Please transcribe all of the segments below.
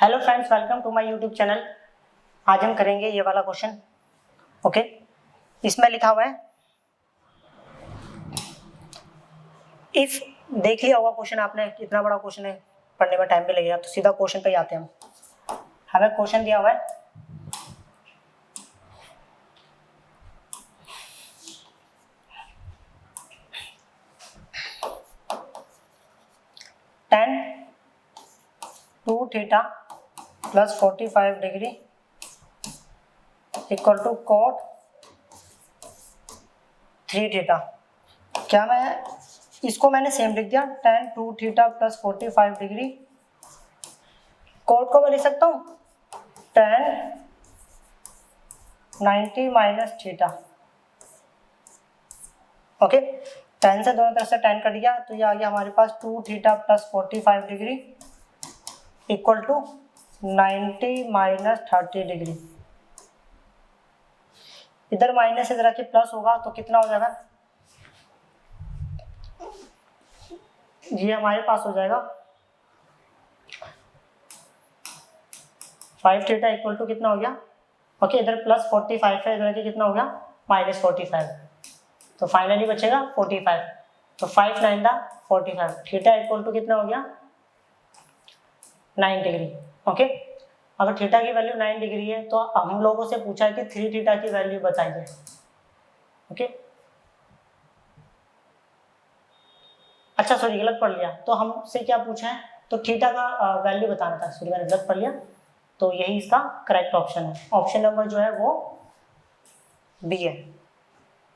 Hello friends, welcome to my YouTube channel. आज हम करेंगे ये वाला क्वेश्चन। ओके, इसमें लिखा हुआ है इफ, देख लिया होगा क्वेश्चन आपने, कितना बड़ा क्वेश्चन है, पढ़ने में टाइम भी लगेगा, तो सीधा क्वेश्चन पे ही आते हैं हम। हमें क्वेश्चन दिया हुआ है tan 2 theta plus 45 degree equal to cot 3 theta. क्या इसको मैंने सेम लिख दिया, tan 2 theta plus 45 degree. cot को मैं लिख सकता हूँ tan 90 minus theta. Okay, tan से दोनों तरफ से tan कट गया तो ये आ गया हमारे पास 2 theta plus 45 degree equal to 90 minus 30 degree. इधर माइनस इधर आके प्लस होगा तो कितना हो जाएगा, ये हमारे पास हो जाएगा 5 थीटा इक्वल टू कितना हो गया। ओके, इधर प्लस 45 है, इधर आके कितना हो गया माइनस 45, तो फाइनली बचेगा 45। तो 5 9 45, थीटा इक्वल टू कितना हो गया 9 डिग्री। ओके, अगर थीटा की वैल्यू 9 डिग्री है तो हम लोगों से पूछा है कि 3 थीटा की वैल्यू बताइए। ओके, अच्छा सॉरी गलत पढ़ लिया, तो हमसे क्या पूछा है, तो थीटा का वैल्यू बताना था। सॉरी मैंने गलत पढ़ लिया, तो यही इसका करेक्ट ऑप्शन है। ऑप्शन नंबर जो है वो बी है।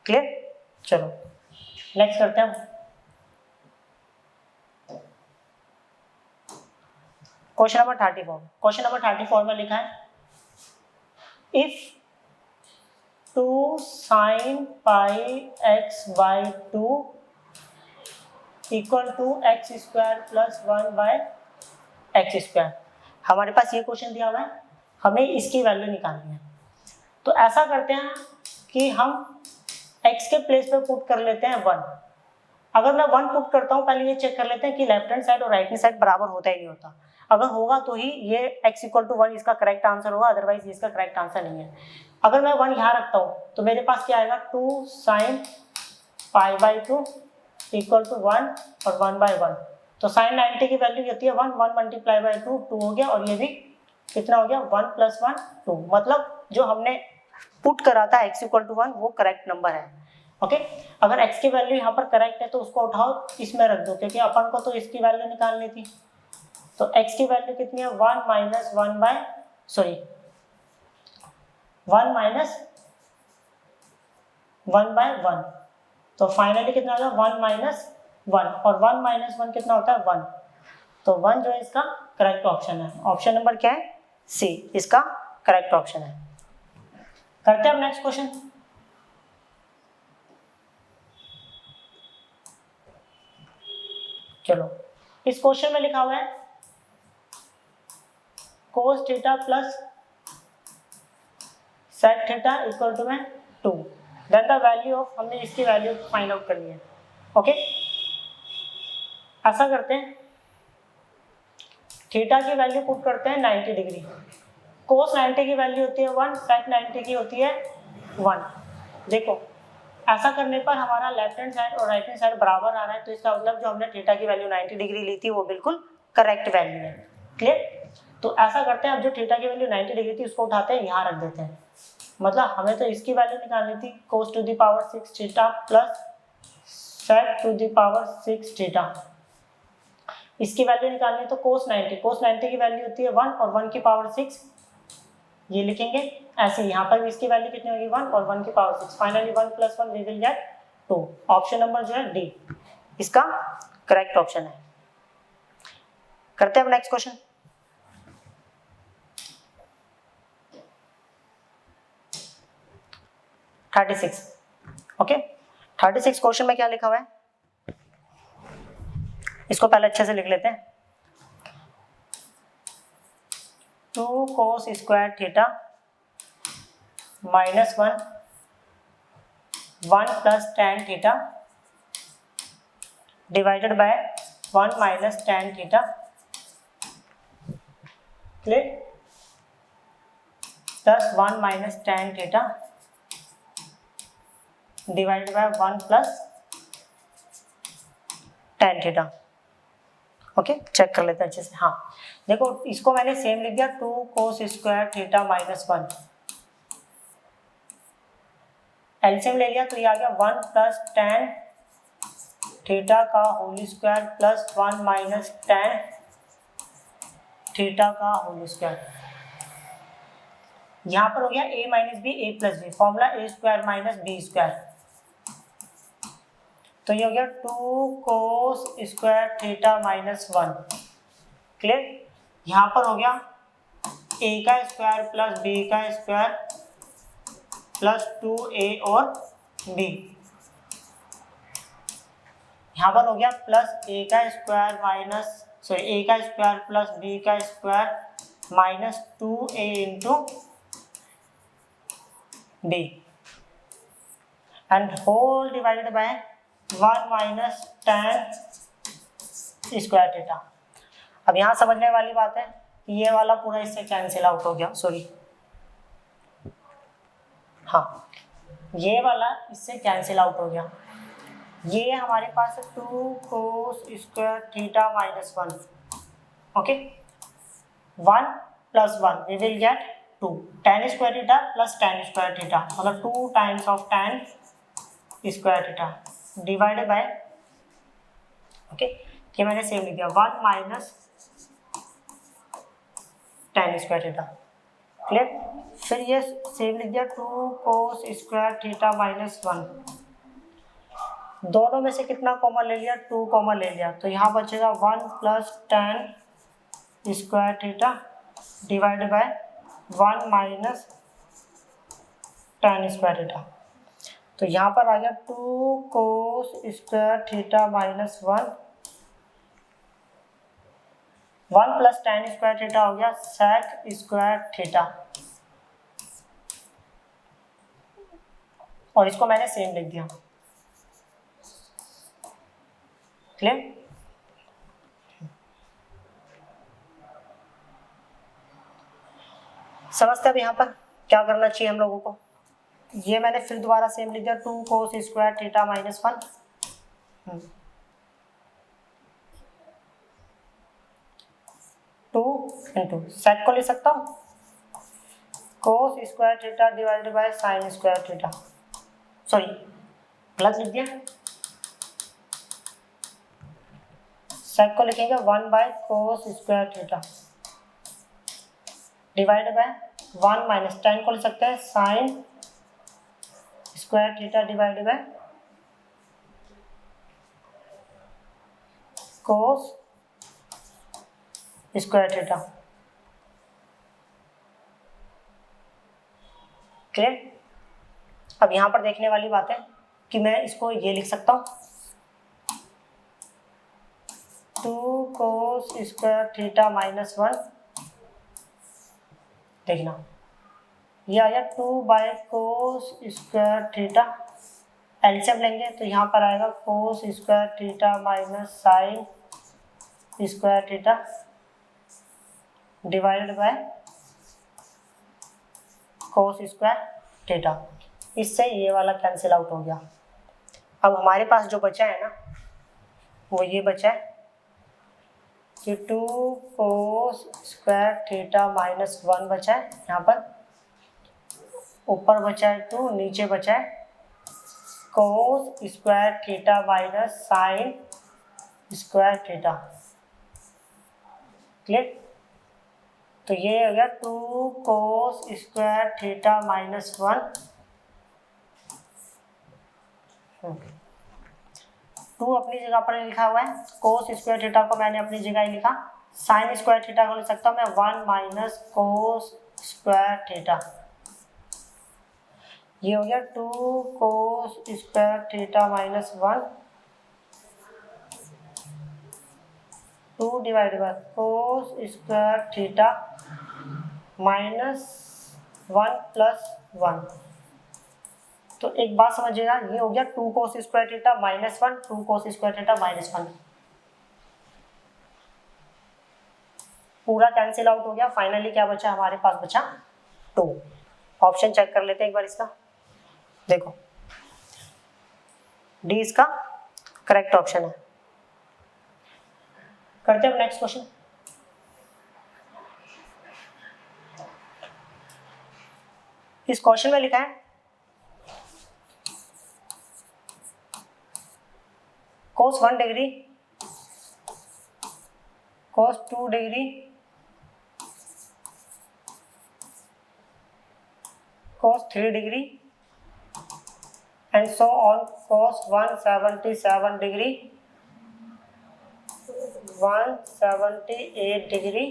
क्लियर, चलो नेक्स्ट करते हैं हम। Question number 34। क्वेश्चन नंबर 34 में लिखा है if 2 sin pi x by 2 equal to x square plus 1 by x square. हमारे पास ये क्वेश्चन दिया हुआ है, हमें इसकी वैल्यू निकालनी है। तो ऐसा करते हैं कि हम x के प्लेस पे पुट कर लेते हैं 1। अगर मैं 1 पुट करता हूँ, पहले ये चेक कर लेते हैं कि लेफ्ट हैंड साइड और राइट हैंड साइड बराबर होता ही नहीं होता। अगर होगा तो ही ये x इक्वल टू 1 इसका करेक्ट आंसर होगा, अदरवाइज इसका करेक्ट आंसर नहीं है। अगर मैं 1 यहाँ रखता हूँ तो मेरे पास क्या आएगा 2 sin pi by 2 equal to 1 और 1 बाई 1। तो sin 90 की वैल्यू होती है 1 मल्टीप्लाई बाई 2 2 हो गया, और ये भी कितना हो गया 1 प्लस 1 2। मतलब जो हमने पुट करा था x इक्वल टू 1 वो करेक्ट नंबर है। ओके, अगर x की वैल्यू यहाँ पर करेक्ट है तो उसको उठाओ इसमें रख दो, क्योंकि अपन को तो इसकी वैल्यू निकालनी थी। तो x की वैल्यू कितनी है 1 माइनस 1 बाय 1 तो फाइनली कितना होगा 1 माइनस 1, और 1 माइनस 1 कितना होता है 1। तो 1 जो है इसका करेक्ट ऑप्शन है। ऑप्शन नंबर क्या है सी, इसका करेक्ट ऑप्शन है। करते हैं अब नेक्स्ट क्वेश्चन। चलो, इस क्वेश्चन में लिखा हुआ है cos theta plus sec theta equal to में 2, देन द वैल्यू ऑफ, हमने इसकी वैल्यू फाइंड आउट करनी है। ओके, ऐसा करते हैं थीटा की वैल्यू पुट करते हैं 90 डिग्री, cos 90 की वैल्यू होती है 1, sec 90 की होती है 1। देखो ऐसा करने पर हमारा लेफ्ट हैंड साइड और राइट हैंड साइड बराबर आ रहा है, तो इसका मतलब जो हमने थीटा की वैल्यू 90 डिग्री ली थी वो बिल्कुल करेक्ट वैल्यू है। क्लियर, तो ऐसा करते हैं, अब जो थीटा की वैल्यू 90 डिग्री थी उसको उठाते हैं यहाँ रख देते हैं। मतलब हमें तो इसकी वैल्यू निकालनी थी cos to the power 6 theta plus sec to the power 6 theta. इसकी वैल्यू निकालनी है तो cos 90 की वैल्यू होती है 1 और 1 की पावर 6, ये लिखेंगे ऐसे। यहाँ पर भी इसकी वैल्यू कितनी होगी 1 और 1 की power 6। Finally 1 plus 1 we will get 2। Option number जो है डी इसका करेक्ट ऑप्शन है। करते हैं अब नेक्स्ट क्वेश्चन। ओके, 36 क्वेश्चन में क्या लिखा हुआ है, इसको पहले अच्छे से लिख लेते हैं। 2 cos square theta minus 1 plus tan theta divided by 1 minus tan theta clear, plus 1 minus tan theta divided by 1 plus tan theta. Okay, check कर लेते हैं अच्छे से। हाँ देखो, इसको मैंने सेम लिख दिया 2 cos square theta minus 1, LCM ले लिया तो ये आ गया 1 प्लस tan थीटा का whole square plus 1 minus tan theta का होल स्क्वायर। यहाँ पर हो गया a minus b a plus b, formula a square minus b square, तो ये हो गया 2 cos square theta minus 1। Clear, यहाँ पर हो गया a का स्क्वायर प्लस b का स्क्वायर प्लस 2a और b, यहाँ पर हो गया प्लस a का स्क्वायर माइनस a का स्क्वायर प्लस b का square minus 2a into b and whole divided by 1 minus tan square theta. अब यहाँ समझने वाली बात है, ये वाला पूरा इससे कैंसिल आउट हो गया, सॉरी हाँ ये वाला इससे कैंसिल आउट हो गया। ये हमारे पास 2 cos square theta minus 1, okay 1 plus 1 we will get 2 tan square theta plus tan square theta, मतलब 2 times of tan square theta divided by, okay ये मैंने सेम लिख दिया 1 minus tan square theta. Clear, फिर ये सेम लिख दिया 2 cos square theta minus 1, दोनों में से कितना कॉमन ले लिया, 2 कॉमन ले लिया, तो यहाँ बचेगा 1 plus tan square theta divided by 1 minus tan square theta. तो यहाँ पर आ गया 2 cos square theta minus 1 plus tan square theta हो गया sec स्क्वायर थीटा, और इसको मैंने सेम लिख दिया। क्लियर, समझते अब यहाँ पर क्या करना चाहिए हम लोगों को। ये मैंने फिर दोबारा सेम लिख दिया 2 cos square theta minus 1, 2 into sec को लिख सकता हूँ cos square theta divided by sine square theta, sorry गलत लिख दिया, सेक को लिखेंगे 1 by cos square theta divided by 1 minus tan को लिख सकते हैं sine square theta divided by cos square theta. Clear, अब यहाँ पर देखने वाली बात है कि मैं इसको ये लिख सकता हूँ 2 cos स्क्वायर थीटा माइनस 1, देखना ये आ गया 2 by cos square theta, LCM लेंगे तो यहाँ पर आएगा cos square theta minus sine square theta divided by cos square theta. इससे ये वाला कैंसिल आउट हो गया। अब हमारे पास जो बचा है ना वो ये बचा है कि 2 cos स्क्वायर थीटा माइनस 1 बचा है, यहाँ पर ऊपर बचा है 2, नीचे बचा है cos square theta minus sine square theta. Clear, तो ये हो गया 2 cos स्क्वायर थीटा माइनस 1, 2 अपनी जगह पर लिखा हुआ है, cos स्क्वायर थीटा को मैंने अपनी जगह ही लिखा, साइन स्क्वायर थीटा को लिख सकता हूँ मैं 1 माइनस cos स्क्वायर थीटा, ये हो गया 2 cos square theta minus 1, 2 divide by cos square theta minus 1 plus 1। तो एक बात समझिएगा, ये हो गया 2 cos square theta minus 1, 2 cos square theta minus 1। पूरा कैंसिल आउट हो गया, फाइनली क्या बचा हमारे पास, बचा 2। ऑप्शन चेक कर लेते हैं एक बार इसका, देखो डी इसका करेक्ट ऑप्शन है। करते हैं नेक्स्ट क्वेश्चन। इस क्वेश्चन में लिखा है cos 1 degree, cos 2 degree, cos 3 degree and so on, cos 177 degree, 178 degree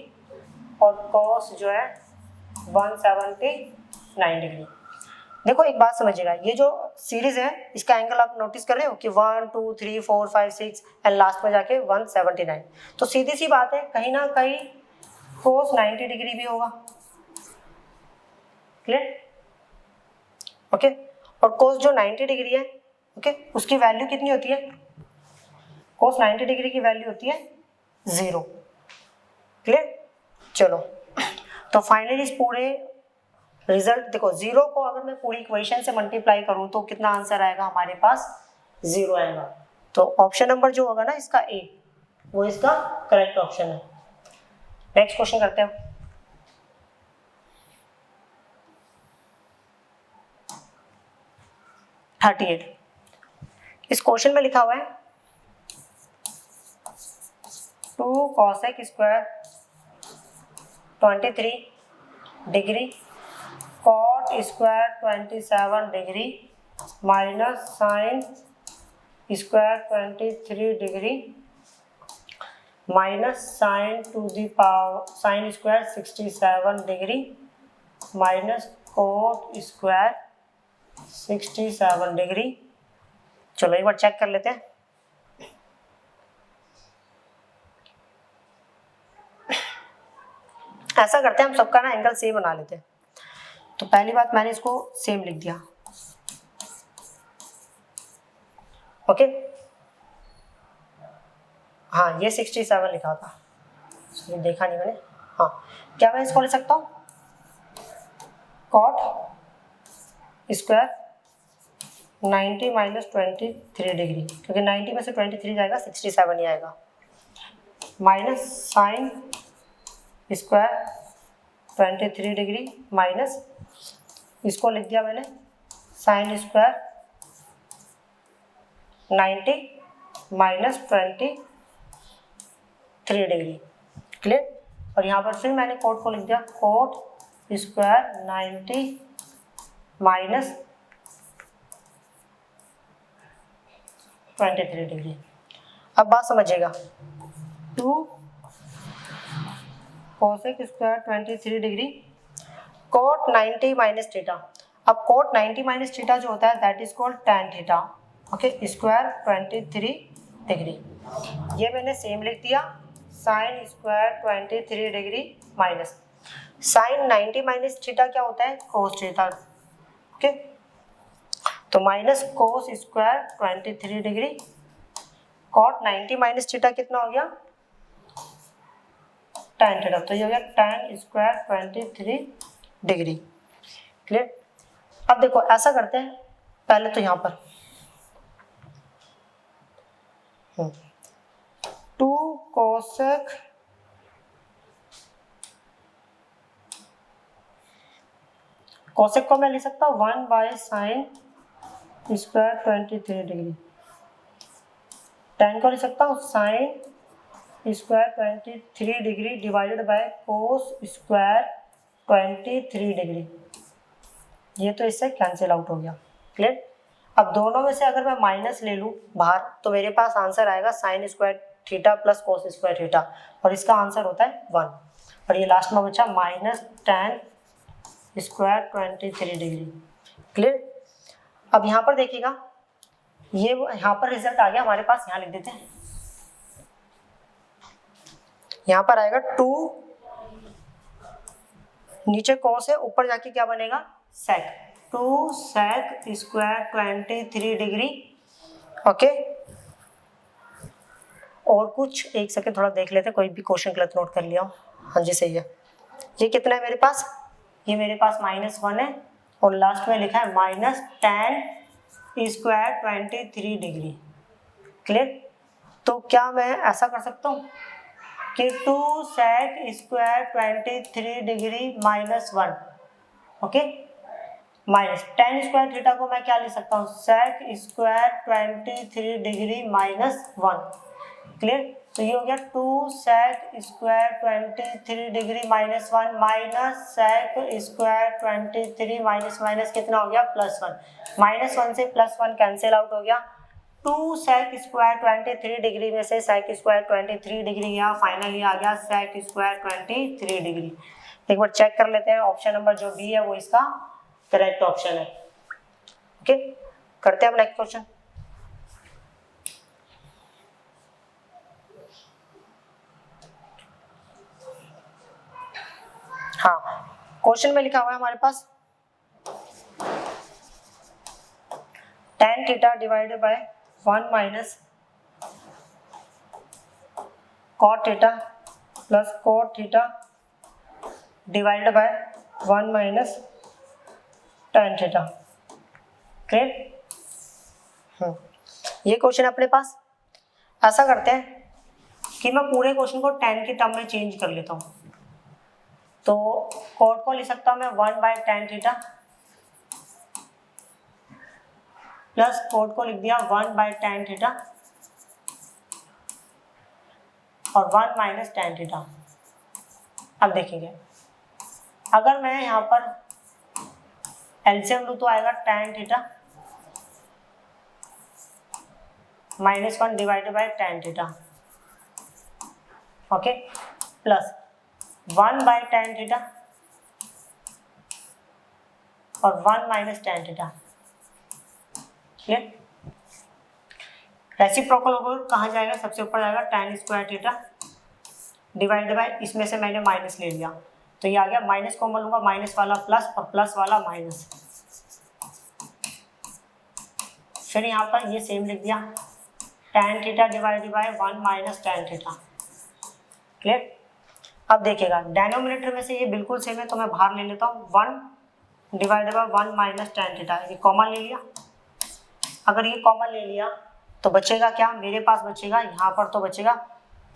और cos जो है 179 डिग्री। देखो एक बात समझिएगा, ये जो सीरीज है इसका एंगल आप नोटिस कर रहे हो कि 1 2 3 4 5 6 एंड लास्ट में जाके 179। तो सीधी सी बात है, कहीं ना कहीं cos 90 डिग्री भी होगा, क्लियर, ओके। और cos जो 90 डिग्री है, ओके, उसकी वैल्यू कितनी होती है, cos 90 डिग्री की वैल्यू होती है 0, क्लियर। चलो तो फाइनली इस पूरे रिजल्ट देखो, 0 को अगर मैं पूरी इक्वेशन से मल्टीप्लाई करूं तो कितना आंसर आएगा हमारे पास, 0 आएगा। तो ऑप्शन नंबर जो होगा ना इसका ए, वो इसका करेक्ट ऑप्शन है। नेक्स्ट क्वेश्चन करते हैं। इस क्वेश्चन में लिखा हुआ है 2 cosec square 23 degree, cot square 27 degree minus sine square 23 degree minus sign to the power sine square 67 degree minus cot square 67 degree. चलो एक बार चेक कर लेते हैं। ऐसा करते हैं, हम सबका ना एंगल सेम बना लेते हैं। तो पहली बात मैंने इसको सेम लिख दिया, ओके। हाँ ये 67 लिखा था, ये देखा नहीं मैंने। हाँ क्या मैं इसको लिख सकता हूँ, कॉट स्क्वायर 90 माइनस 23 डिग्री, क्योंकि 90 में से 23 जाएगा 67 ही आएगा, minus sine square 23 degree minus, इसको लिख दिया मैंने sine square 90 minus 23 degree, clear. और यहाँ पर फिर मैंने कोट को लिख दिया कोट स्क्वायर 90 माइनस 23 डिग्री। अब बात समझिएगा, 2 cosec square 23 degree cot 90 minus theta. अब कोट 90 माइनस थीटा जो होता है that is called tan theta, okay, square 23 degree. ये मैंने सेम लिख दिया, sine square 23 degree minus sine 90 minus theta क्या होता है, कोस थीटा, ओके। तो minus cos square 23 degree cot 90 minus theta कितना हो गया, tan थीटा। तो ये हो गया tan स्क्वायर 23 डिग्री, क्लियर। अब देखो ऐसा करते हैं, पहले तो यहाँ पर 2 कोसेक कोसेक को मैं लिख सकता हूँ 1 bye sine square 23 degree, tan को लिख सकता हूँ sign square 23 degree divided by cos square 23 degree. ये तो इससे कैंसिल आउट हो गया, क्लियर। अब दोनों में से अगर मैं माइनस ले लूँ बाहर तो मेरे पास आंसर आएगा sign square theta plus cos square theta, और इसका आंसर होता है 1। और ये लास्ट में बचा minus tan square 23 degree, clear. अब यहाँ पर देखिएगा, ये यहाँ पर रिजल्ट आ गया हमारे पास, यहाँ लिख देते हैं। यहाँ पर आएगा 2, नीचे cos है, ऊपर जाके क्या बनेगा sec, 2 sec square 23 degree, okay. और कुछ एक सेकंड थोड़ा देख लेते हैं, कोई भी क्वेश्चन गलत नोट कर लिया हो। हाँ जी सही है। ये कितना है मेरे पास, ये मेरे पास -1 है और लास्ट में लिखा है -tan स्क्वायर 23 डिग्री। क्लियर। तो क्या मैं ऐसा कर सकता हूँ कि 2 sec square 23 degree -1, okay, minus tan square theta को मैं क्या लिख सकता हूँ, sec स्क्वायर 23 डिग्री -1। क्लियर। तो ये हो गया 2 sec square 23 degree -1 minus sec square 23 minus कितना हो गया, +1। -1 से +1 कैंसिल आउट हो गया। 2 sec स्क्वायर 23 डिग्री में से sec स्क्वायर 23 डिग्री गया, फाइनली आ गया sec स्क्वायर 23 डिग्री। एक बार चेक कर लेते हैं, ऑप्शन नंबर जो बी है वो इसका करेक्ट ऑप्शन है। ओके, करते हैं अब नेक्स्ट क्वेश्चन। हाँ, क्वेश्चन में लिखा हुआ है हमारे पास tan theta divided by 1 minus cot theta plus cot theta divided by 1 minus tan theta. Clear. ये क्वेश्चन अपने पास, ऐसा करते हैं कि मैं पूरे क्वेश्चन को tan के टर्म में चेंज कर लेता हूँ। तो cot को लिख सकता हूँ मैं 1 by tan theta plus cot को लिख दिया 1 बाय tan थीटा और 1 माइनस tan थीटा। अब देखेंगे, अगर मैं यहाँ पर एलसीएम लूँ तो आएगा tan theta -1 divided by tan theta, okay, plus 1 by tan theta और 1 minus tan theta. Clear. Reciprocal होकर कहाँ जाएगा, सबसे ऊपर जाएगा tan square theta divided by, इसमें से मैंने माइनस ले लिया तो ये आ गया, माइनस कॉमन लूंगा, माइनस वाला प्लस और प्लस वाला माइनस, फिर यहाँ पर ये सेम लिख दिया tan theta divided by 1 minus tan theta. Clear. अब देखिएगा डेनोमिनेटर में से ये बिल्कुल सेम है तो मैं बाहर ले लेता हूँ 1 divided by 1 minus tan theta, ये कॉमन ले लिया। अगर ये कॉमन ले लिया तो बचेगा क्या, मेरे पास बचेगा यहाँ पर तो बचेगा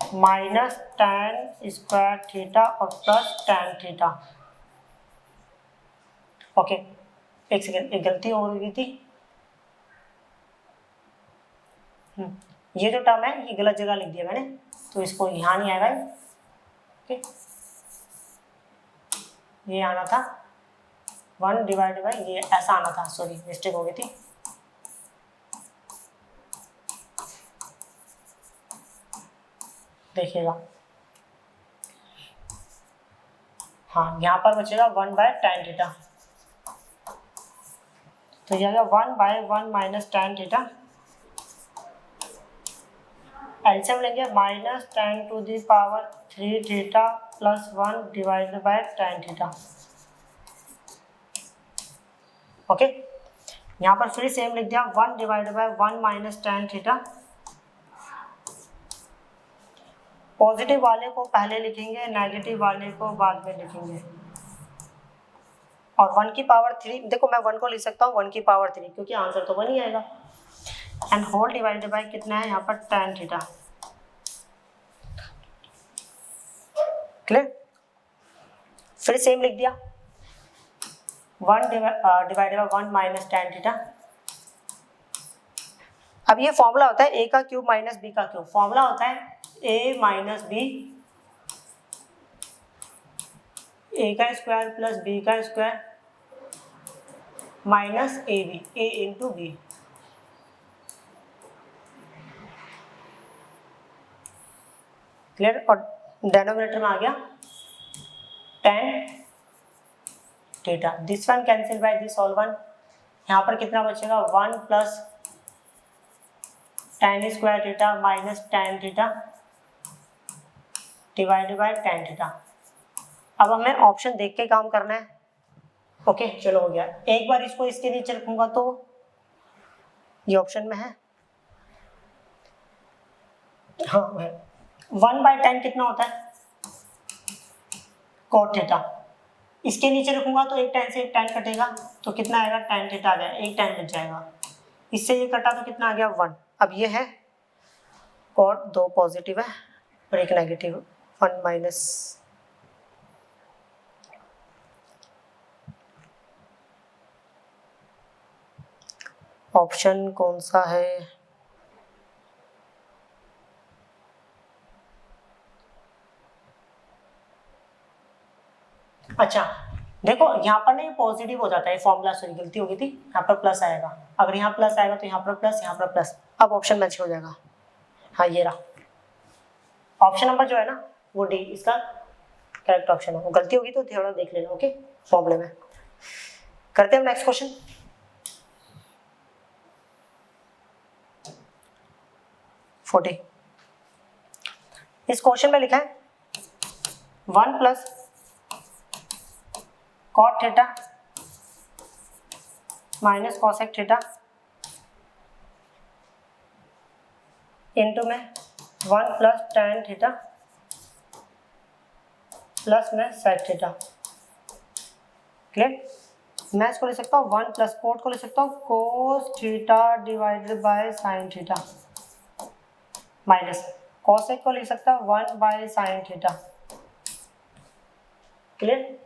माइनस tan स्क्वायर थीटा और प्लस tan थीटा। ओके, एक सेकेंड, एक गलती हो गई थी, ये जो टर्म है ये गलत जगह लिख दिया मैंने तो इसको यहाँ नहीं आएगा। ओके, ये आना था 1 डिवाइडेड बाय, ये ऐसा आना था, सॉरी मिस्टेक हो गई थी। देखिएगा, हाँ यहाँ पर बचेगा 1 बाय tan थीटा, तो ये आ गया 1 by 1 minus tan theta, LCM लेंगे minus tan to the power 3 theta plus 1 divided by tan theta. Okay, यहाँ पर फिर सेम लिख दिया 1 divided by 1 minus tan theta. Positive वाले को पहले लिखेंगे, नेगेटिव वाले को बाद में लिखेंगे। और 1 की पावर 3, देखो मैं 1 को लिख सकता हूँ 1 की पावर 3 क्योंकि आंसर तो 1 ही आएगा, एंड होल डिवाइडेड बाय कितना है यहाँ पर tan थीटा। क्लियर। फिर सेम लिख दिया 1 divided by 1 minus tan theta. अब ये फॉर्मूला होता है a का क्यूब माइनस b का क्यूब, फॉर्मूला होता है a माइनस बी, a का स्क्वायर प्लस b का square minus a b, a into b. Clear. और डेनोमिनेटर में आ गया tan theta, this one cancel by this all one, यहाँ पर कितना बचेगा 1 plus tan square theta minus tan theta divided by tan theta. अब हमें ऑप्शन देख के काम करना है। ओके, चलो हो गया। एक बार इसको इसके नीचे रखूंगा तो ये ऑप्शन में है, हाँ है 1 बाय 10 कितना होता है, cot थीटा। इसके नीचे रखूंगा तो एक tan से एक tan कटेगा, तो कितना आएगा tan थीटा आ गया, एक tan बच जाएगा। इससे ये कटा तो कितना आ गया 1। अब ये है cot, 2 पॉजिटिव है और एक नेगेटिव, 1 माइनस। ऑप्शन कौन सा है? अच्छा देखो यहाँ पर नहीं पॉजिटिव हो जाता है फॉर्मूला, सॉरी गलती हो गई थी, यहाँ पर प्लस आएगा। अगर यहाँ प्लस आएगा तो यहाँ पर प्लस, यहाँ पर प्लस, अब ऑप्शन मैच हो जाएगा। हाँ ये रहा ऑप्शन नंबर जो है ना वो डी इसका करेक्ट ऑप्शन है। गलती होगी तो थोड़ा देख लेना, ओके फॉर्मूले में। करते हैं नेक्स्ट क्वेश्चन। इस क्वेश्चन में लिखा है 1 plus cot theta minus cosec theta into में 1 प्लस tan थीटा प्लस में sec थीटा। क्लियर? मैं इसको ले सकता हूँ 1 प्लस cot को ले सकता हूँ cos theta divided by sin theta minus cosec को ले सकता हूँ 1 बाय sin थीटा। क्लियर?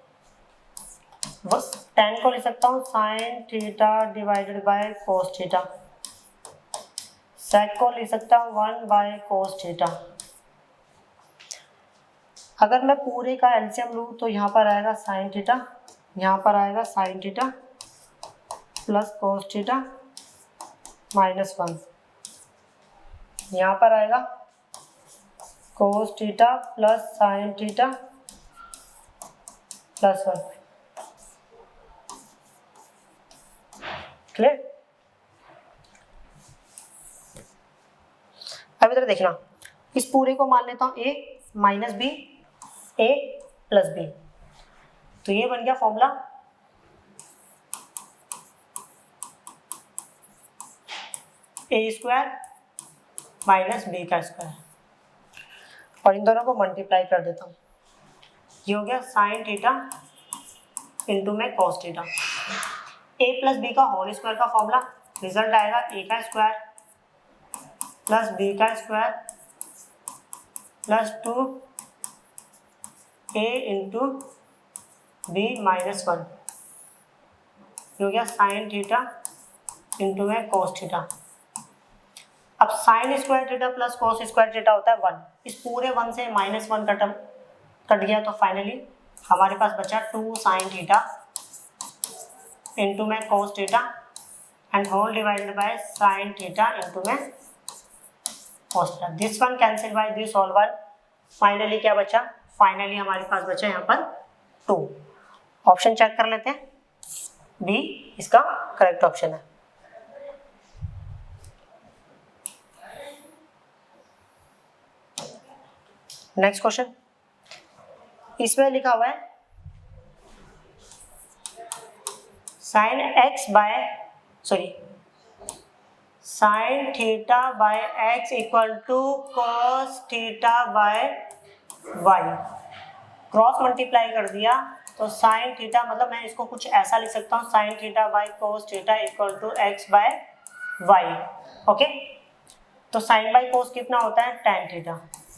बस tan को ले सकता हूँ sin theta divided by cos theta, sec को ले सकता हूँ 1 बाय cos थीटा। अगर मैं पूरे का एलसीएम लूँ तो यहाँ पर आएगा sin थीटा, यहाँ पर आएगा sin theta plus cos theta minus 1, यहाँ पर आएगा cos theta plus sin theta plus 1। Clear? अब इधर देखना, इस पूरे को मान लेता हूँ a minus b a plus b, तो ये बन गया formula a square minus b का स्क्वायर, और इन दोनों को मल्टीप्लाई कर देता हूँ। ये हो गया साइन थीटा इंटू में cos theta. a plus b का होल स्क्वायर का फॉर्मूला, रिजल्ट आएगा a का स्क्वायर प्लस b का square plus 2a into b minus 1। ये हो गया साइन थीटा इंटू में कॉस थीटा। अब sine square theta plus cos square theta होता है 1, इस पूरे 1 से माइनस 1 कट गया, तो फाइनली हमारे पास बचा 2 साइन थीटा इंटू में cos theta and whole divided by sin theta into में cos theta. This one cancel by this whole one, finally क्या बचा? फाइनली हमारे पास बचा यहाँ पर 2। ऑप्शन चेक कर लेते हैं, बी इसका करेक्ट ऑप्शन है। नेक्स्ट क्वेश्चन, इसमें लिखा हुआ है sine x by sine theta by x equal to cos theta by y. Cross multiply कर दिया तो साइन थीटा, मतलब मैं इसको कुछ ऐसा लिख सकता हूँ, sine theta by cos theta equal to x by y. Okay, तो साइन बाय कॉस कितना होता है? tan थीटा,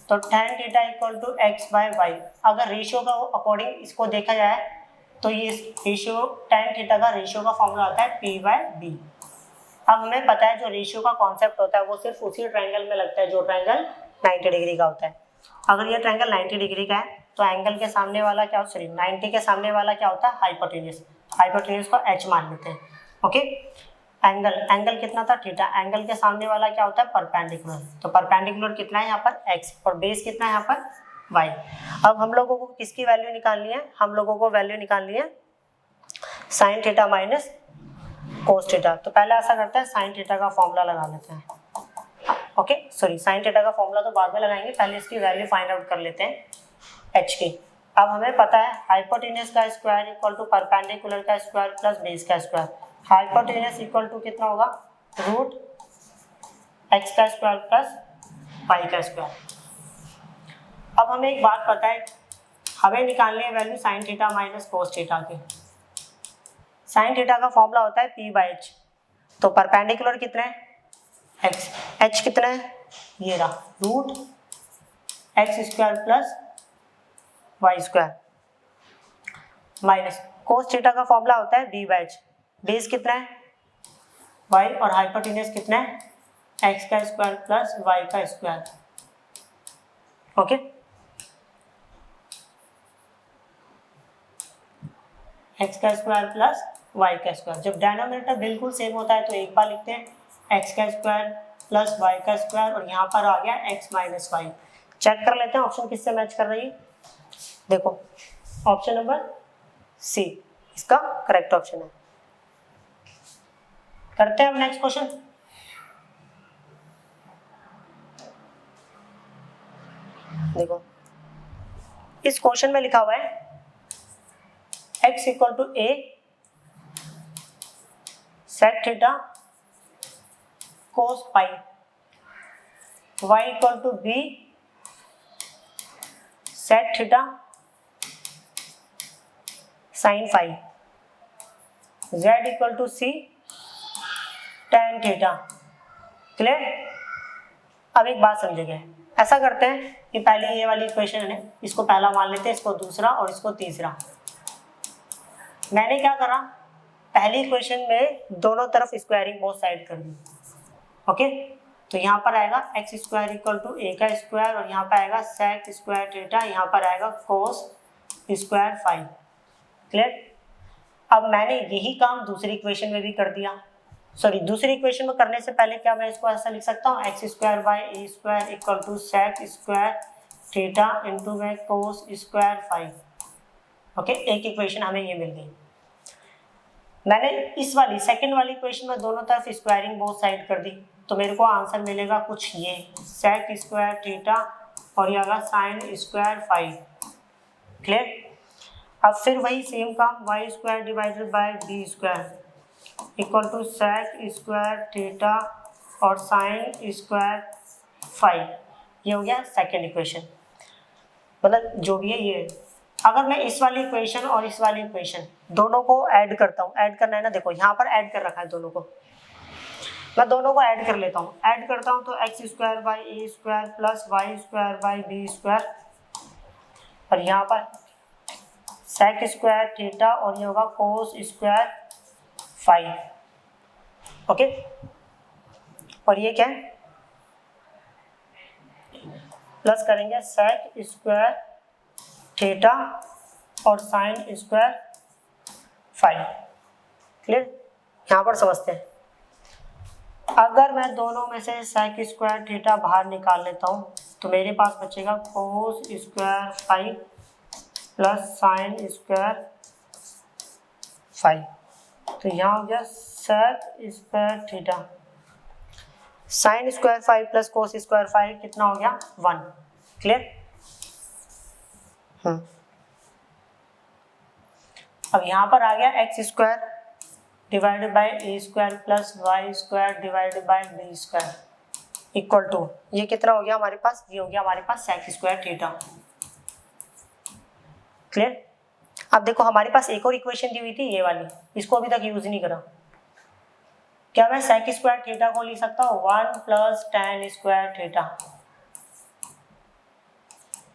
तो tan theta equal to x by y. अगर रेशियो का अकॉर्डिंग इसको देखा जाए तो ये रेशियो tan थीटा का रेशियो का फॉर्मूला आता है p बाय बी। अब हमें पता है जो रेशियो का कॉन्सेप्ट होता है वो सिर्फ उसी ट्रायंगल में लगता है जो ट्रायंगल 90 डिग्री का होता है। अगर ये ट्रायंगल 90 डिग्री का है तो एंगल के सामने वाला क्या, 90 के सामने वाला क्या होता है? हाइपोटेन्यूज। हाइपोटेन्यूज को h मान लेते हैं। ओके, एंगल कितना था? थीटा। एंगल के सामने वाला क्या होता है? परपेंडिकुलर। तो परपेंडिकुलर कितना है यहाँ पर? x, और बेस कितना है यहाँ पर? y। अब हम लोगों को किसकी वैल्यू निकालनी है? हम लोगों को वैल्यू निकालनी है sine theta minus cos theta. तो पहले ऐसा करते हैं, साइन थीटा का फॉर्मूला लगा लेते हैं। ओके सॉरी, साइन थीटा का फॉर्मूला तो बाद में लगाएंगे, पहले इसकी वैल्यू फाइंड आउट कर लेते हैं h की। अब हमें पता है हाइपोटेन्यूज का स्क्वायर इक्वल टू परपेंडिकुलर का स्क्वायर प्लस बेस का स्क्वायर। हाइपोटेन्यूज इक्वल टू कितना होगा? रूट x का स्क्वायर प्लस y का स्क्वायर। अब हमें एक बात पता है, हमें निकालनी है value sine theta minus cos theta की। साइन थीटा का फॉर्मूला होता है p/h। तो परपेंडिकुलर कितना है x, h कितना है ये रहा root x square plus y square minus cos theta का फॉर्मूला होता है b/h। बेस कितना है y और हाइपोटेन्यूज कितना है x का स्क्वायर प्लस y का स्क्वायर। ओके x का स्क्वायर प्लस y का स्क्वायर। जब डिनोमिनेटर बिल्कुल सेम होता है तो एक बार लिखते हैं x का स्क्वायर प्लस y का स्क्वायर और यहाँ पर आ गया x माइनस वाई। चेक कर लेते हैं ऑप्शन किससे मैच कर रही है। देखो ऑप्शन नंबर सी इसका करेक्ट ऑप्शन है। करते हैं अब नेक्स्ट क्वेश्चन। देखो इस क्वेश्चन में लिखा हुआ है x equal to a sec theta cos pi, y equal to b sec theta sin phi, z equal to c tan theta. Clear. अब एक बात समझिए, ऐसा करते हैं कि पहले ये वाली इक्वेशन है इसको पहला मान लेते हैं, इसको दूसरा और इसको तीसरा। मैंने क्या करा पहली इक्वेशन में दोनों तरफ स्क्वायरिंग बोथ साइड कर दी। ओके तो यहाँ पर आएगा एक्स स्क्वायर इक्वल टू ए का स्क्वायर और यहाँ पर आएगा सेक स्क्वायर थीटा, यहाँ पर आएगा कोस स्क्वायर फाई। क्लियर। अब मैंने यही काम दूसरी इक्वेशन में भी कर दिया। सॉरी दूसरी इक्वेशन में करने से पहले क्या मैं इसको ऐसा लिख सकता हूँ x square by a square equal to sec square theta into में कोस स्क्वायर फाई। ओके एक इक्वेशन हमें ये मिल गई। मैंने इस वाली सेकंड वाली इक्वेशन में दोनों तरफ स्क्वायरिंग बोथ साइड कर दी तो मेरे को आंसर मिलेगा कुछ ये सेक स्क्वायर थीटा और ये आएगा साइन स्क्वायर फाई। क्लियर। अब फिर वही सेम काम y square divided by b square equal to sec square theta और साइन स्क्वायर फाई। ये हो गया सेकंड इक्वेशन। मतलब जो भी है ये। अगर मैं इस वाली इक्वेशन और इस वाली इक्वेशन दोनों को ऐड करता हूँ, ऐड करना है ना, देखो यहाँ पर ऐड कर रखा है दोनों को, मैं दोनों को ऐड कर लेता हूँ। ऐड करता हूँ तो x square by a square plus y square by b square और यहाँ पर सेक स्क्वायर थीटा और ये होगा कोस स्क्वायर फाई। ओके और ये क्या है प्लस करेंगे सेक स्क्वायर थीटा और साइन स्क्वायर फाई। क्लियर। यहाँ पर समझते हैं अगर मैं दोनों में से सेक स्क्वायर थीटा बाहर निकाल लेता हूँ तो मेरे पास बचेगा cos square phi plus sine square phi. तो यहाँ हो गया sec square theta sine square phi plus cos square phi कितना हो गया 1। क्लियर। अब यहाँ पर आ गया x square divided by a square plus y square divided by b square equal to ये कितना हो गया हमारे पास, ये हो गया हमारे पास सेक स्क्वायर थीटा। क्लियर। अब देखो हमारे पास एक और इक्वेशन दी हुई थी ये वाली, इसको अभी तक यूज नहीं करा। क्या मैं सेक स्क्वायर थीटा को लिख सकता हूँ 1 plus tan square theta.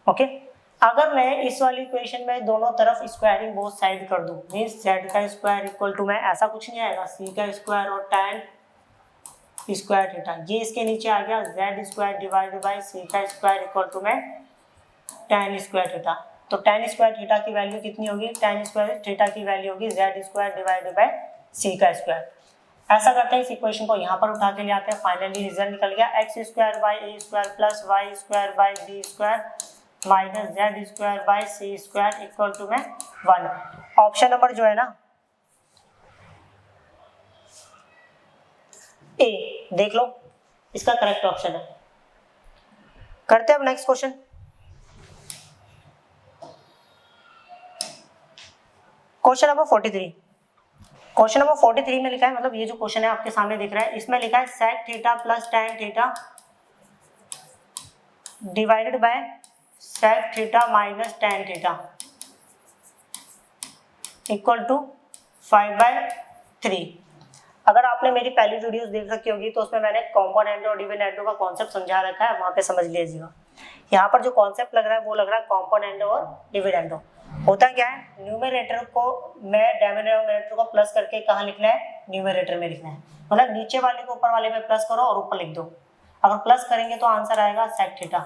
Okay अगर मैं इस वाली इक्वेशन में दोनों तरफ स्क्वायरिंग बोथ साइड कर दूं मींस z का स्क्वायर इक्वल टू में ऐसा कुछ नहीं आएगा c का स्क्वायर और tan स्क्वायर थीटा, ये इसके नीचे आ गया z square divided by c का स्क्वायर इक्वल टू में tan स्क्वायर थीटा। तो tan स्क्वायर थीटा की वैल्यू कितनी होगी, tan स्क्वायर थीटा की वैल्यू होगी z square divided by c का स्क्वायर। ऐसा करते हैं इस इक्वेशन को यहाँ पर उठा के ले आते हैं। फाइनली रिजल्ट निकल गया x square by a square plus y square by b square minus z square by c square equal to में 1। ऑप्शन नंबर जो है ना ए देख लो इसका करेक्ट ऑप्शन है। करते हैं अब next question. Question number 43। Question number 43 में लिखा है, मतलब ये जो क्वेश्चन है आपके सामने दिख रहा है, इसमें लिखा है sec theta plus tan theta divided by sec theta minus tan theta. Equal to 5/3। अगर आपने मेरी पहली वीडियोस देख रखी होगी तो उसमें मैंने कॉम्पोनेंटो और डिविडेंडो का कॉन्सेप्ट समझा रखा है, वहां पे समझ लीजिएगा। यहाँ पर जो कॉन्सेप्ट लग रहा है वो लग रहा है कॉम्पोनेंटो और डिविडेंडो। होता क्या है, न्यूमरेटर को मैं डिनोमिनेटर को प्लस करके कहाँ लिखना है, न्यूमरेटर में लिखना है। मतलब नीचे वाले को ऊपर वाले में प्लस करो और ऊपर लिख दो। अगर प्लस करेंगे तो आंसर आएगा सेक थीटा।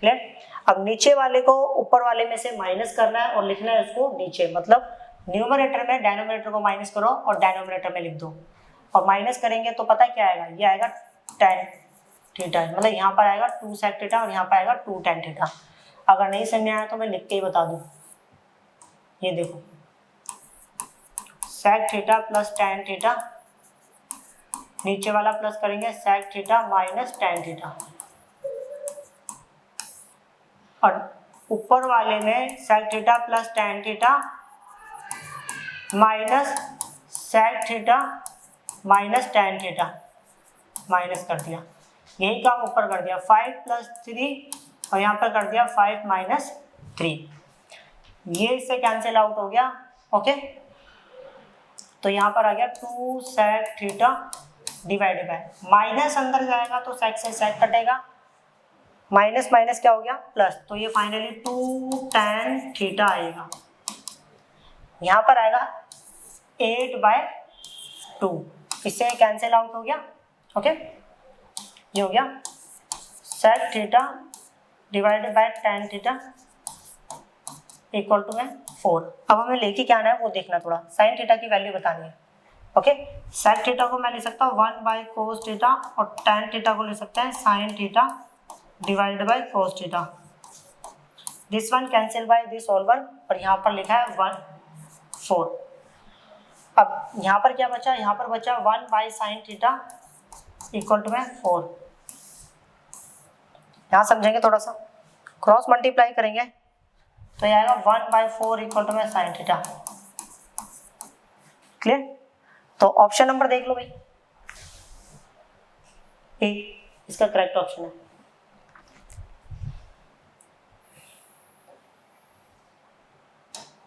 क्लियर। अब नीचे वाले को ऊपर वाले में से माइनस करना है और लिखना है उसको नीचे। मतलब न्यूमरेटर में डिनोमिनेटर को माइनस करो और डिनोमिनेटर में लिख दो, और माइनस करेंगे तो पता क्या आएगा, ये आएगा tan थीटा। मतलब यहाँ पर आएगा 2 sec थीटा और यहाँ पर आएगा 2 tan थीटा। अगर नहीं समझ में आया तो मैं लिख के ही बता दूं। ये देखो sec theta plus tan theta, नीचे वाला प्लस करेंगे sec theta minus tan theta, और ऊपर वाले में sec theta plus tan theta minus sec theta minus tan theta, minus कर दिया। यही काम ऊपर कर दिया 5 + 3 और यहाँ पर कर दिया 5 - 3। ये इससे कैंसिल आउट हो गया। ओके, तो यहाँ पर आ गया 2 sec theta divided bye, minus अंदर जाएगा तो sec से sec कटेगा, माइनस माइनस क्या हो गया प्लस, तो ये फाइनली 2 tan थीटा आएगा। यहाँ पर आएगा 8/2, इससे कैंसिल आउट हो गया। ओके, ये हो गया sec theta divided by tan theta equal to में 4। अब हमें लेके क्या आना है वो देखना, थोड़ा sin थीटा की वैल्यू बतानी है। ओके, sec थीटा को मैं लिख सकता हूँ 1/cos थीटा और tan थीटा को लिख सकते हैं sin theta divided by cos theta. This one cancel by this all one, और यहाँ पर लिखा है 4। अब यहाँ पर क्या बचा, यहाँ पर बचा 1/sin थीटा इक्वल टू में 4। यहाँ समझेंगे थोड़ा सा, क्रॉस मल्टीप्लाई करेंगे तो ये आएगा 1/4 इक्वल टू में sin थीटा। क्लियर। तो ऑप्शन नंबर देख लो भाई, ए इसका करेक्ट ऑप्शन है।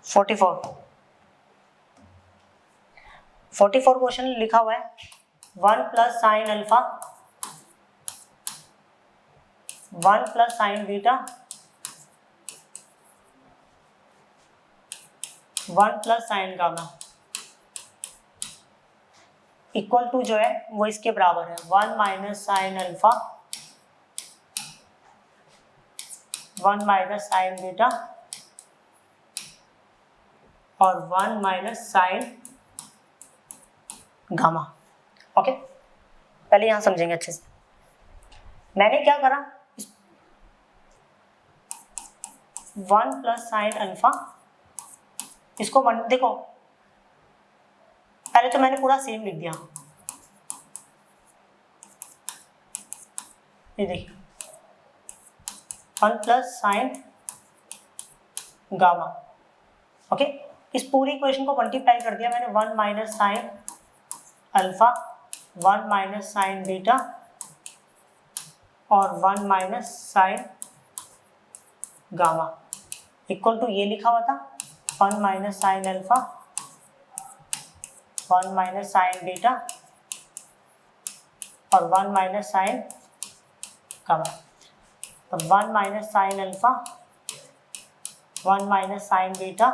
फोर्टी फोर क्वेश्चन लिखा हुआ है 1 + sin alpha 1 + sin beta 1 + sin gamma equal to जो है वो इसके बराबर है 1 - sin अल्फा 1 - sin बीटा और 1 - sin गामा। ओके, पहले यहां समझेंगे अच्छे से। मैंने क्या करा, 1 + sin अल्फा, इसको देखो पहले तो मैंने पूरा सेम लिख दिया। ये देखिए 1 + sin गामा। ओके, इस पूरी इक्वेशन को मल्टीप्लाई कर दिया मैंने 1 - sin अल्फा 1 - sin बीटा और 1 - sin गामा इक्वल टू ये लिखा हुआ था 1 - sin अल्फा 1 - sin बीटा और 1 - sin गामा। तो 1 - sin अल्फा 1 - sin बीटा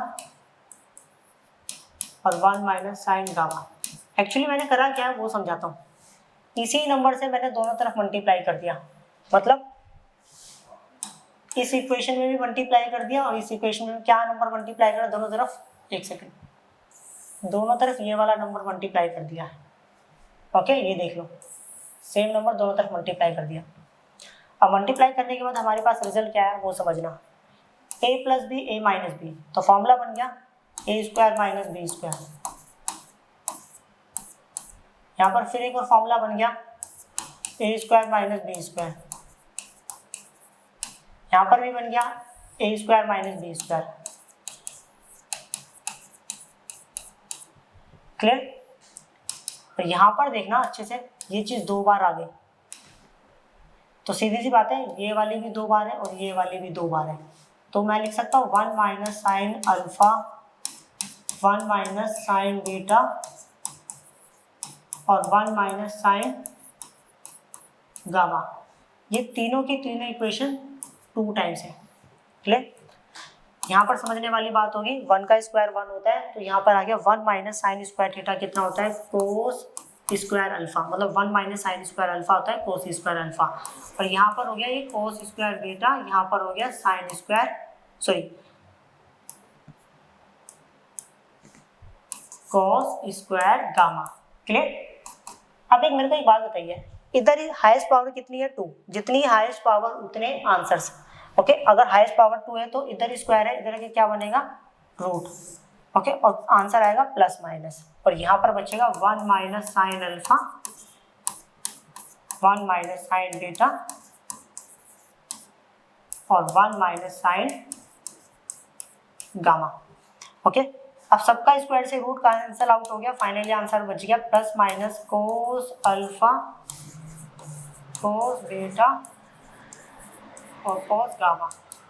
और 1 - sin गामा। एक्चुअली मैंने करा क्या है वो समझाता हूँ। इसी नंबर से मैंने दोनों तरफ मल्टीप्लाई कर दिया, मतलब इस इक्वेशन में भी मल्टीप्लाई कर दिया और इस इक्वेशन में क्या नंबर मल्टीप्लाई करा दोनों तरफ, एक सेकंड, दोनों तरफ ये वाला नंबर मल्टीप्लाई कर दिया है। ओके, ये देख लो सेम नंबर दोनों तरफ मल्टीप्लाई कर दिया। अब मल्टीप्लाई करने के बाद हमारे पास रिजल्ट क्या है वो समझना, a + b a - b, तो फॉर्मूला बन गया a² - b²। यहाँ पर फिर एक और फॉर्मूला बन गया a² - b²। यहाँ पर भी बन गया a² - b²। क्लियर। तो यहाँ पर देखना अच्छे से, ये चीज 2 बार आ गई तो सीधी सी बात है ये वाली भी 2 बार है और ये वाली भी 2 बार है, तो मैं लिख सकता हूँ 1 - sin alpha 1 minus sign beta और 1 माइनस साइन गामा, ये तीनों की तीनों इक्वेशन 2 टाइम्स है। क्लियर? यहाँ पर समझने वाली बात होगी, 1 का स्क्वायर 1 होता है, तो यहाँ पर आ गया 1 माइनस साइन स्क्वायर थीटा कितना होता है, कोस स्क्वायर अल्फा, मतलब 1 माइनस साइन स्क्वायर अल्फा होता है कोस स्क्वायर अल्फा। और यहाँ पर हो गया ये कोस स्क्वायर बीटा, यहाँ पर हो गया sine square sorry cos square gamma. Clear? अब एक मेरे को एक बात बताइए, इधर ही हाईएस्ट पावर कितनी है 2, जितनी हाईएस्ट पावर उतने आंसर्स। ओके, अगर हाईएस्ट पावर 2 है तो इधर स्क्वायर है, इधर के क्या बनेगा रूट। ओके, और आंसर आएगा प्लस माइनस, और यहाँ पर बचेगा 1 minus sine alpha, 1 minus sign beta और 1 माइनस साइन गामा। ओके, अब सबका स्क्वायर से रूट कैंसिल आउट हो गया, फाइनली आंसर बच गया plus minus cos alpha, cos beta और कोस गामा,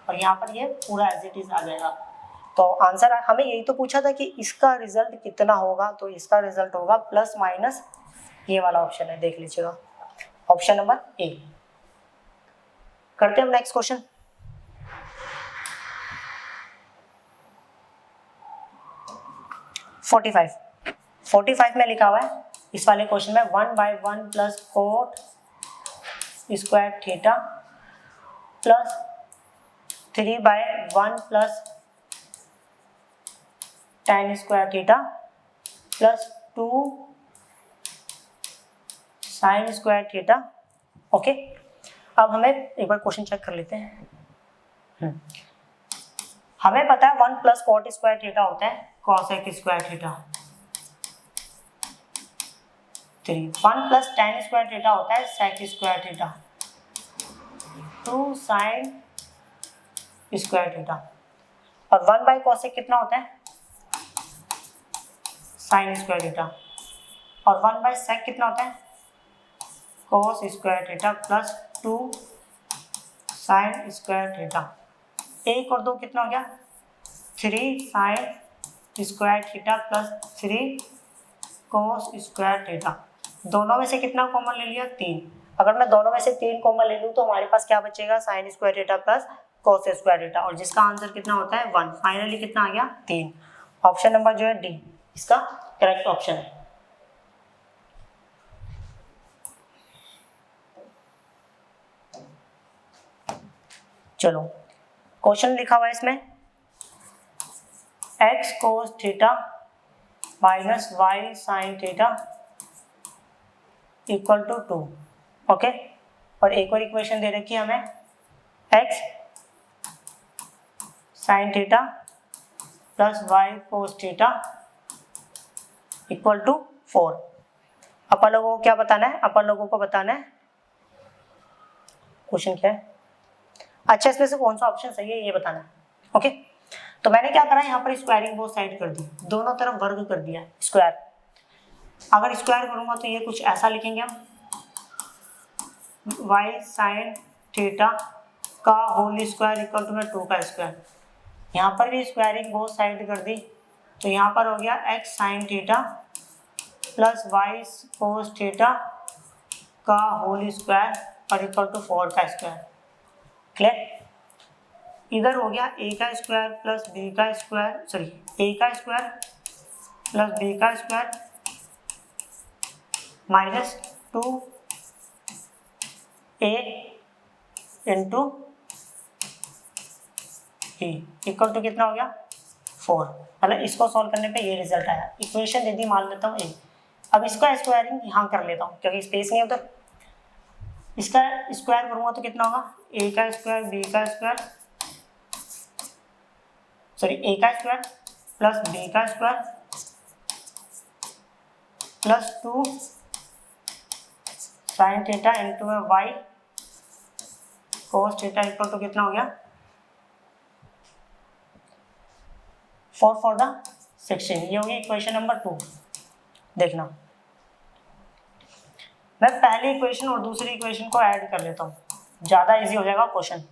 और यहाँ पर ये पूरा एज इट इज आ जाएगा। तो आंसर हमें यही तो पूछा था कि इसका रिजल्ट कितना होगा, तो इसका रिजल्ट होगा प्लस माइनस, ये वाला ऑप्शन है, देख लीजिएगा ऑप्शन नंबर ए। करते हैं हम नेक्स्ट क्वेश्चन। फोर्टी फाइव में लिखा हुआ है इस वाले क्वेश्चन में 1/1 plus coat square theta plus 3/1 plus tan square theta plus 2 sine square theta. Okay, अब हमें एक बार क्वेश्चन चेक कर लेते हैं। हमें पता है 1 प्लस कोट स्क्वायर थीटा होता है cosec square theta, 1 plus tan square theta होता है sec square theta, 2 sine square theta, और 1 बाई कॉसेक कितना होता है साइन स्क्वायर थीटा, और 1 बाई सेक कितना होता है कोस square theta plus 2 sine square theta. 1 और 2 कितना हो गया 3 साइन स्क्वायर थीटा प्लस 3 कोस स्क्वायर थीटा। दोनों में से कितना कॉमन ले लिया 3। अगर मैं दोनों में से 3 कॉमन ले लूँ तो हमारे पास क्या बचेगा sign square theta plus cos square theta, और जिसका आंसर कितना होता है 1। फाइनली कितना आ गया 3। ऑप्शन नंबर जो है डी इसका करेक्ट ऑप्शन है। चलो क्वेश्चन लिखा हुआ है इसमें x cos theta minus y sine theta equal to 2। Okay, और एक और इक्वेशन दे रखी है हमें x sine theta plus y cos theta equal to 4। अपन लोगों को क्या बताना है, अपन लोगों को बताना है क्वेश्चन क्या है, अच्छा इसमें से कौन सा ऑप्शन सही है ये बताना है। ओके, तो मैंने क्या करा यहाँ पर स्क्वायरिंग बोथ साइड कर दी, दोनों तरफ वर्ग कर दिया स्क्वायर। अगर स्क्वायर करूंगा तो ये कुछ ऐसा लिखेंगे हम वाई साइन थीटा का होल स्क्वायर इक्वल टू में 2 का स्क्वायर। यहाँ पर भी स्क्वायरिंग बोथ साइड कर दी, तो यहाँ पर हो गया x sine theta plus y cos theta का होल स्क्वायर और इक्वल टू 4 का स्क्वायर। क्लियर? इधर हो गया a का स्क्वायर प्लस b का स्क्वायर, सॉरी a का स्क्वायर प्लस b का square minus 2a into b equal to कितना हो गया 4। मतलब इसको सॉल्व करने पे ये रिजल्ट आया। इक्वेशन यदि मान लेता हूँ a, अब इसका स्क्वायरिंग यहाँ कर लेता हूँ क्योंकि स्पेस नहीं होता। इसका स्क्वायर करूँगा तो कितना होगा a का स्क्वायर b का स्क्वायर, सॉरी a का स्क्वायर प्लस b का square plus 2 sine theta into में y cos theta equal to कितना हो गया 4 फॉर द 16। ये हो गया इक्वेशन नंबर 2। देखना मैं पहली इक्वेशन और दूसरी इक्वेशन को ऐड कर लेता हूँ, ज़्यादा इजी हो जाएगा क्वेश्चन।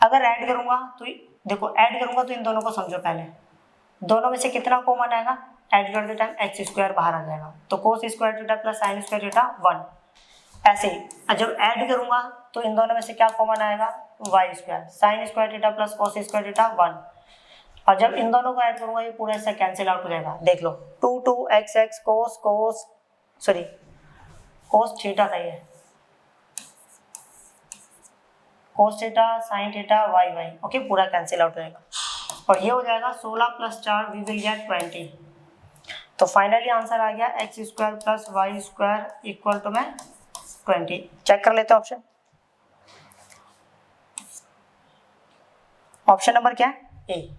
अगर ऐड करूँगा तो देखो, ऐड करूँगा तो इन दोनों को समझो पहले। दोनों में से कितना कॉमन आएगा, ऐड करते टाइम एक्स स्क्वायर बाहर आ जाएगा, तो कोस square theta plus sine square theta 1। ऐसे ही जब ऐड करूंगा तो इन दोनों में से क्या कॉमन आएगा, y square sine square theta plus cos square theta 1। और जब इन दोनों को ऐड करूंगा ये पूरा इससे कैंसिल आउट हो जाएगा, देख लो 2 एक्स एक्स कोस थीटा का ये cos theta sine theta y y, okay, पूरा कैंसिल आउट हो जाएगा। और ये हो जाएगा 16 प्लस 4 वी विल गेट 20। तो फाइनली आंसर आ गया x square plus y square equal to में 20। चेक कर लेते हैं ऑप्शन। ऑप्शन नंबर क्या है, ए।